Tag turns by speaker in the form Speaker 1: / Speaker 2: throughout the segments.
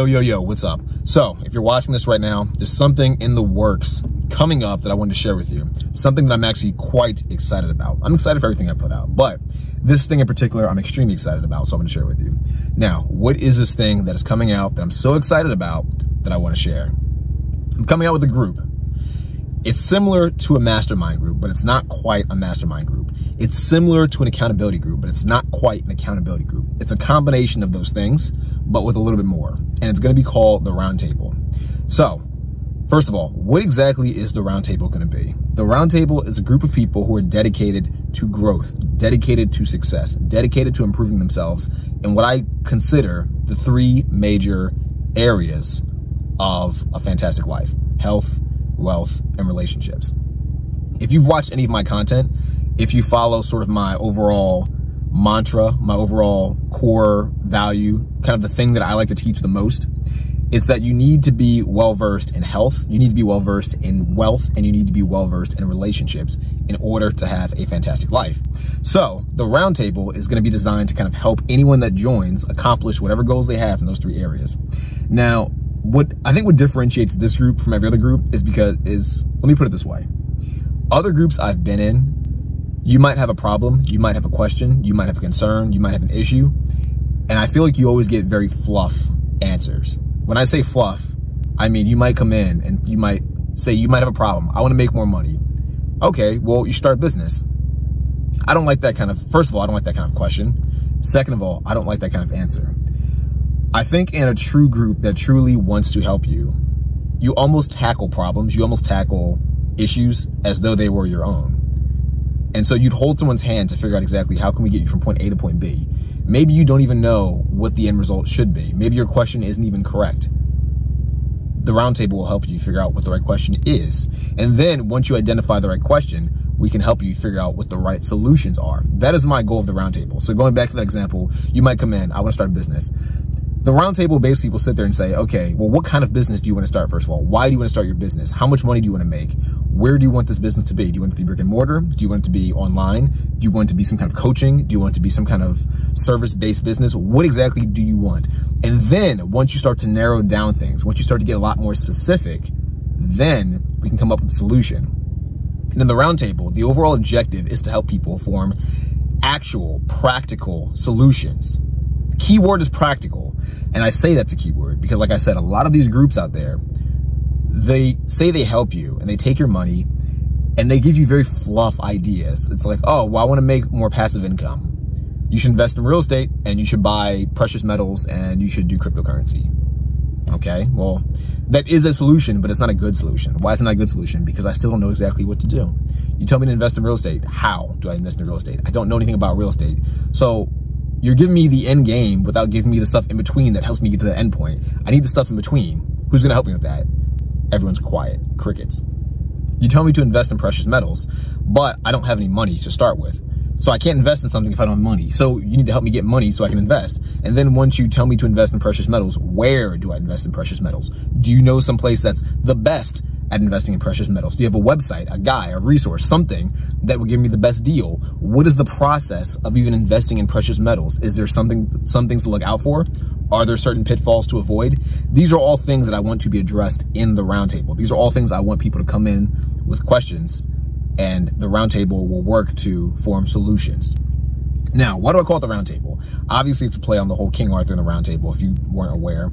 Speaker 1: Yo, what's up? So, if you're watching this right now, there's something in the works coming up that I wanted to share with you. Something that I'm actually quite excited about. I'm excited for everything I put out, but this thing in particular, I'm extremely excited about, so I'm gonna share it with you. Now, what is this thing that is coming out that I'm so excited about that I wanna share? I'm coming out with a group. It's similar to a mastermind group, but it's not quite a mastermind group. It's similar to an accountability group, but it's not quite an accountability group. It's a combination of those things, but with a little bit more. And it's gonna be called the Roundtable. So, first of all, what exactly is the Roundtable gonna be? The Roundtable is a group of people who are dedicated to growth, dedicated to success, dedicated to improving themselves in what I consider the three major areas of a fantastic life: health, wealth, and relationships. If you've watched any of my content, if you follow sort of my overall mantra, my overall core value, kind of the thing that I like to teach the most, it's that you need to be well-versed in health, you need to be well-versed in wealth, and you need to be well-versed in relationships in order to have a fantastic life. So the Roundtable is gonna be designed to kind of help anyone that joins accomplish whatever goals they have in those three areas. Now, what I think what differentiates this group from every other group is let me put it this way. Other groups I've been in, you might have a problem, you might have a question, you might have a concern, you might have an issue, and I feel like you always get very fluff answers. When I say fluff, I mean you might come in and you might say you might have a problem. I want to make more money. Okay, well, you start a business. I don't like that kind of, first of all, I don't like that kind of question. Second of all, I don't like that kind of answer. I think in a true group that truly wants to help you, you almost tackle problems, you almost tackle issues as though they were your own. And so you'd hold someone's hand to figure out exactly how can we get you from point A to point B. Maybe you don't even know what the end result should be. Maybe your question isn't even correct. The Roundtable will help you figure out what the right question is. And then once you identify the right question, we can help you figure out what the right solutions are. That is my goal of the Roundtable. So going back to that example, you might come in, I want to start a business. The Roundtable basically will sit there and say, okay, well, what kind of business do you want to start, first of all? Why do you want to start your business? How much money do you want to make? Where do you want this business to be? Do you want it to be brick and mortar? Do you want it to be online? Do you want it to be some kind of coaching? Do you want it to be some kind of service-based business? What exactly do you want? And then once you start to narrow down things, once you start to get a lot more specific, then we can come up with a solution. And in the Roundtable, the overall objective is to help people form actual, practical solutions. Keyword is practical. And I say that's a keyword because, like I said, a lot of these groups out there, they say they help you and they take your money and they give you very fluff ideas. It's like, oh, well, I want to make more passive income. You should invest in real estate and you should buy precious metals and you should do cryptocurrency. Okay, well, that is a solution, but it's not a good solution. Why is it not a good solution? Because I still don't know exactly what to do. You tell me to invest in real estate. How do I invest in real estate? I don't know anything about real estate. So you're giving me the end game without giving me the stuff in between that helps me get to the end point. I need the stuff in between. Who's gonna help me with that? Everyone's quiet, crickets. You tell me to invest in precious metals, but I don't have any money to start with. So I can't invest in something if I don't have money. So you need to help me get money so I can invest. And then once you tell me to invest in precious metals, where do I invest in precious metals? Do you know someplace that's the best at investing in precious metals? Do you have a website, a guy, a resource, something that will give me the best deal? What is the process of even investing in precious metals? Is there some things to look out for? Are there certain pitfalls to avoid? These are all things that I want to be addressed in the Roundtable. These are all things I want people to come in with questions, and the Roundtable will work to form solutions. Now, why do I call it the Roundtable? Obviously, it's a play on the whole King Arthur and the Roundtable, if you weren't aware.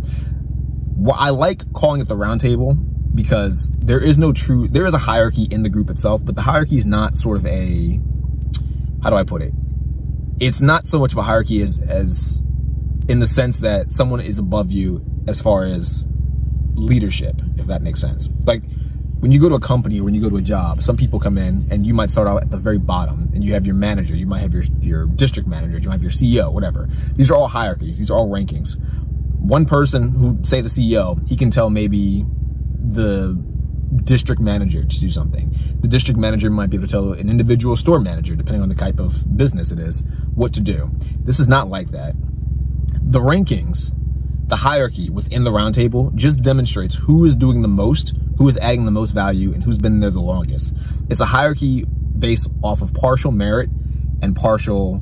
Speaker 1: Well, I like calling it the Roundtable because there is a hierarchy in the group itself, but the hierarchy is not sort of a, how do I put it? It's not so much of a hierarchy as in the sense that someone is above you as far as leadership, if that makes sense. Like when you go to a company or when you go to a job, some people come in and you might start out at the very bottom and you have your manager, you might have your district manager, you might have your CEO, whatever. These are all hierarchies, these are all rankings. One person who, say the CEO, he can tell maybe the district manager to do something. The district manager might be able to tell an individual store manager, depending on the type of business it is, what to do. This is not like that. The rankings, the hierarchy within the Roundtable just demonstrates who is doing the most, who is adding the most value, and who's been there the longest. It's a hierarchy based off of partial merit and partial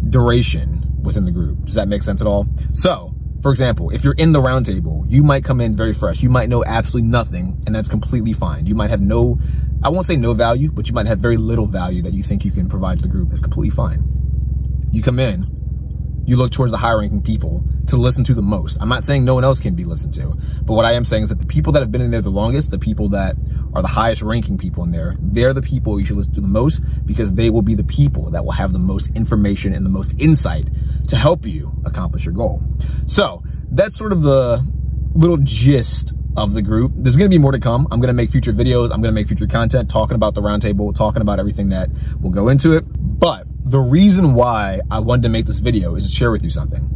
Speaker 1: duration within the group. Does that make sense at all? So For example, if you're in the roundtable, you might come in very fresh. You might know absolutely nothing, and that's completely fine. You might have no, I won't say no value, but you might have very little value that you think you can provide to the group. It's completely fine. You come in, you look towards the higher ranking people to listen to the most. I'm not saying no one else can be listened to, but what I am saying is that the people that have been in there the longest, the people that are the highest ranking people in there, they're the people you should listen to the most, because they will be the people that will have the most information and the most insight to help you accomplish your goal. So that's sort of the little gist of the group. There's going to be more to come. I'm going to make future videos. I'm going to make future content talking about the roundtable, talking about everything that will go into it. But the reason why I wanted to make this video is to share with you something.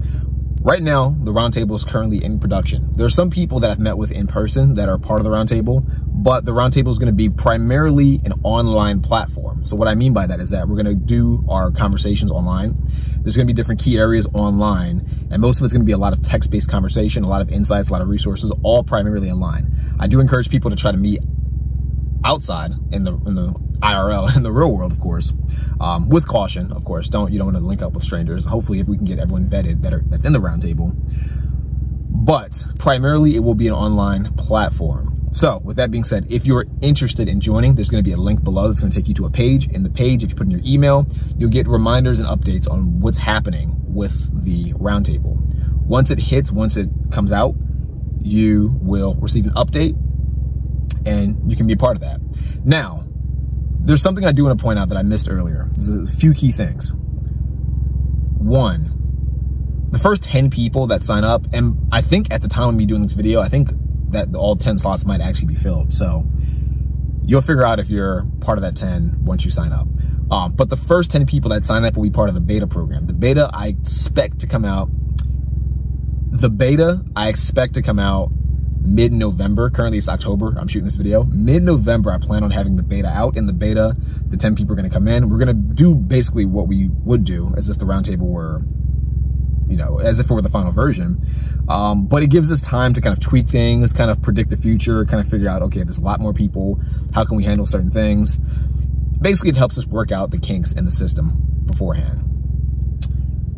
Speaker 1: Right now, the roundtable is currently in production. There are some people that I've met with in person that are part of the roundtable, but the roundtable is going to be primarily an online platform. So what I mean by that is that we're going to do our conversations online. There's going to be different key areas online, and most of it's going to be a lot of text-based conversation, a lot of insights, a lot of resources, all primarily online. I do encourage people to try to meet outside in the IRL, in the real world, of course, with caution, of course. You don't want to link up with strangers. Hopefully, if we can get everyone vetted that's in the roundtable. But primarily, it will be an online platform. So with that being said, if you're interested in joining, there's going to be a link below that's going to take you to a page. In the page, if you put in your email, you'll get reminders and updates on what's happening with the roundtable. Once it hits, once it comes out, you will receive an update, and you can be a part of that. Now, there's something I do want to point out that I missed earlier. There's a few key things. One, the first 10 people that sign up, and I think at the time of me doing this video, I think that all 10 slots might actually be filled. So you'll figure out if you're part of that 10 once you sign up. But the first 10 people that sign up will be part of the beta program. The beta, I expect to come out mid-November. Currently it's October. I'm shooting this video. Mid-November, I plan on having the beta out. In the beta, the 10 people are going to come in. We're going to do basically what we would do as if the roundtable were, as if it were the final version. But it gives us time to kind of tweak things, kind of predict the future, kind of figure out, okay, there's a lot more people. How can we handle certain things? Basically, it helps us work out the kinks in the system beforehand.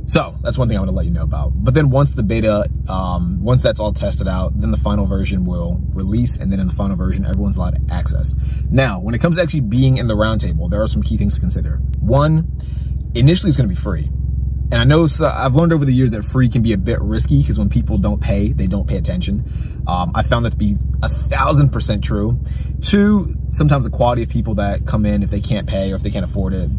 Speaker 1: So that's one thing I want to let you know about. But then once the beta, once that's all tested out, then the final version will release, and then in the final version, everyone's allowed access. Now, when it comes to actually being in the roundtable, there are some key things to consider. One, initially it's going to be free. And I know, I've learned over the years that free can be a bit risky, because when people don't pay, they don't pay attention. I found that to be 1000% true. Two, sometimes the quality of people that come in, if they can't pay or if they can't afford it,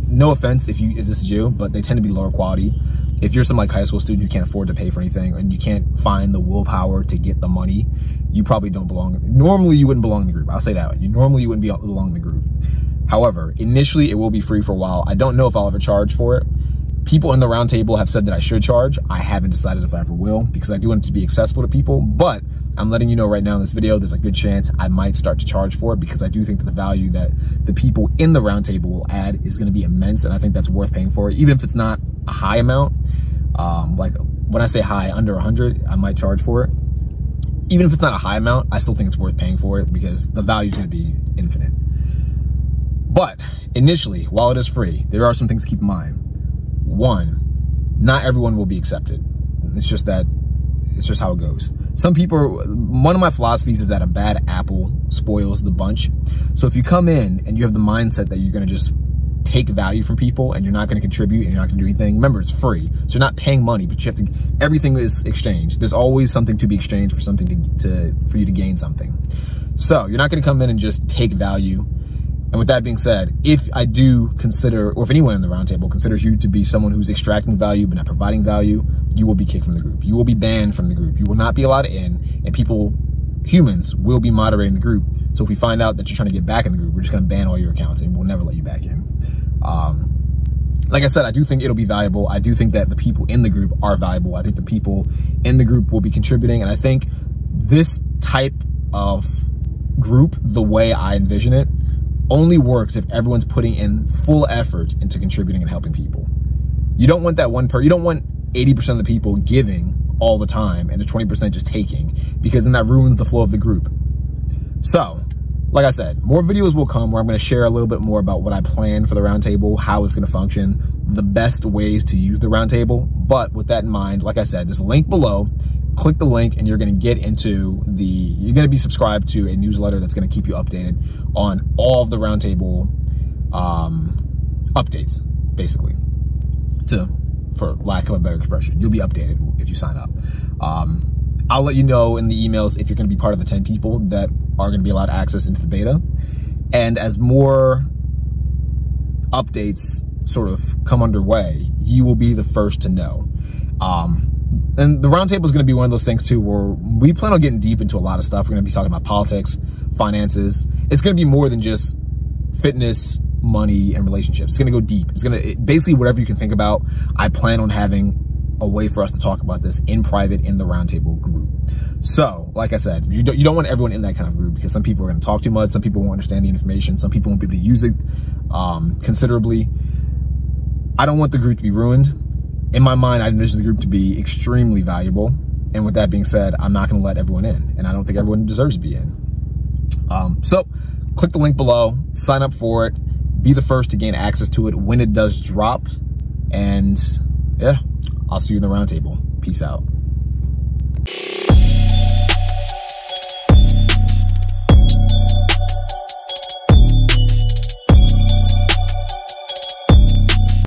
Speaker 1: no offense if this is you, but they tend to be lower quality. If you're some like high school student who can't afford to pay for anything, and you can't find the willpower to get the money, you probably don't belong. Normally you wouldn't belong in the group. I'll say that. Normally you wouldn't belong in the group. However, initially it will be free for a while. I don't know if I'll ever charge for it. People in the roundtable have said that I should charge. I haven't decided if I ever will, because I do want it to be accessible to people, but I'm letting you know right now in this video, there's a good chance I might start to charge for it, because I do think that the value that the people in the roundtable will add is going to be immense, and I think that's worth paying for, even if it's not a high amount. Like when I say high, under 100, I might charge for it. Even if it's not a high amount, I still think it's worth paying for it, because the value is going to be infinite. But initially, while it is free, there are some things to keep in mind. One, not everyone will be accepted. It's just how it goes. Some people one of my philosophies is that a bad apple spoils the bunch. So if you come in and you have the mindset that you're going to just take value from people and you're not going to contribute and you're not going to do anything, remember, it's free. So you're not paying money, but you have to, everything is exchanged. There's always something to be exchanged for something for you to gain something. So you're not going to come in and just take value. And with that being said, if I do consider, or if anyone in the roundtable considers you to be someone who's extracting value but not providing value, you will be kicked from the group. You will be banned from the group. You will not be allowed in, and humans will be moderating the group. So if we find out that you're trying to get back in the group, we're just going to ban all your accounts and we'll never let you back in. Like I said, I do think it'll be valuable. I do think that the people in the group are valuable. I think the people in the group will be contributing, and I think this type of group, the way I envision it, only works if everyone's putting in full effort into contributing and helping people. You don't want that you don't want 80% of the people giving all the time and the 20% just taking, because then that ruins the flow of the group. So, like I said, more videos will come where I'm going to share a little bit more about what I plan for the roundtable, how it's going to function, the best ways to use the roundtable. But with that in mind, like I said, this link below, click the link and you're going to get into you're going to be subscribed to a newsletter that's going to keep you updated on all of the roundtable updates, basically, for lack of a better expression. You'll be updated if you sign up. I'll let you know in the emails if you're going to be part of the 10 people that are going to be allowed access into the beta. And as more updates sort of come underway, you will be the first to know. And the roundtable is going to be one of those things too, where we plan on getting deep into a lot of stuff. We're going to be talking about politics, finances. It's going to be more than just fitness, money, and relationships. It's going to go deep. It's going to basically whatever you can think about. I plan on having a way for us to talk about this in private in the roundtable group. So, like I said, you don't want everyone in that kind of group, because some people are going to talk too much. Some people won't understand the information. Some people won't be able to use it considerably. I don't want the group to be ruined. In my mind, I envision the group to be extremely valuable. And with that being said, I'm not going to let everyone in. And I don't think everyone deserves to be in. So click the link below, sign up for it, be the first to gain access to it when it does drop. And yeah, I'll see you in the roundtable. Peace out.